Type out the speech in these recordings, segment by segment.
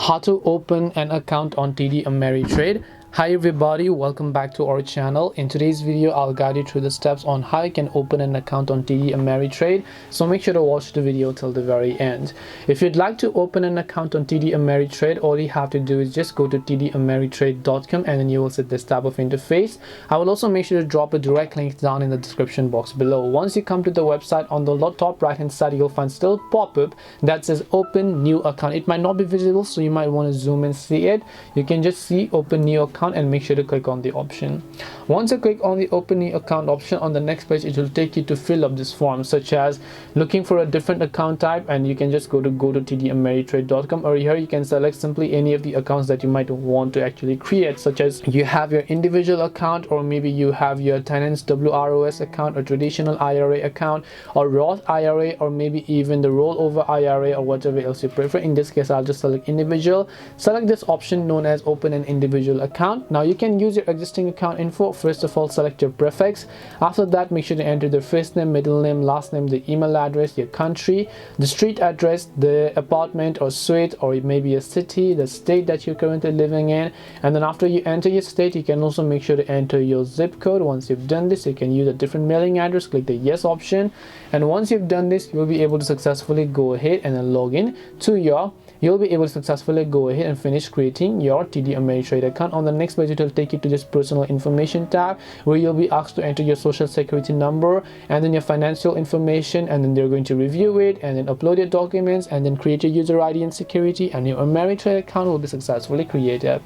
how to open an account on TD Ameritrade. Hi everybody, welcome back to our channel. In today's video I'll guide you through the steps on how you can open an account on TD Ameritrade, so make sure to watch the video till the very end. If you'd like to open an account on TD Ameritrade, all you have to do is just go to tdameritrade.com and then you will see this type of interface. I will also make sure to drop a direct link down in the description box below. Once you come to the website, on the top right hand side you'll find still pop-up that says open new account. It might not be visible, so you might want to zoom and see it. You can just see open new account and make sure to click on the option. Once you click on the open new account option, on the next page it will take you to fill up this form, such as looking for a different account type, and you can just go to tdameritrade.com, or here you can select simply any of the accounts that you might want to actually create, such as you have your individual account, or maybe you have your tenants WROS account, or traditional IRA account, or Roth IRA, or maybe even the rollover IRA, or whatever else you prefer. In this case I'll just select individual. Select this option known as open an individual account. Now you can use your existing account info. First of all, select your prefix. After that, make sure to enter the first name, middle name, last name, the email address, your country, the street address, the apartment or suite, or maybe a city, the state that you're currently living in. And then after you enter your state, you can also make sure to enter your zip code. Once you've done this, you can use a different mailing address. Click the yes option, and once you've done this, you'll be able to successfully go ahead and then log in to your you'll be able to successfully go ahead and finish creating your TD Ameritrade account. On the next page, it will take you to this personal information tab, where you'll be asked to enter your social security number and then your financial information, and then they're going to review it and then upload your documents and then create your user ID and security, and your Ameritrade account will be successfully created.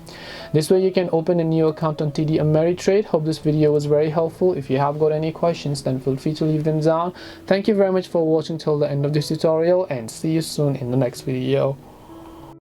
This way you can open a new account on TD Ameritrade. Hope this video was very helpful. If you have got any questions, then feel free to leave them down. Thank you very much for watching till the end of this tutorial, and see you soon in the next video.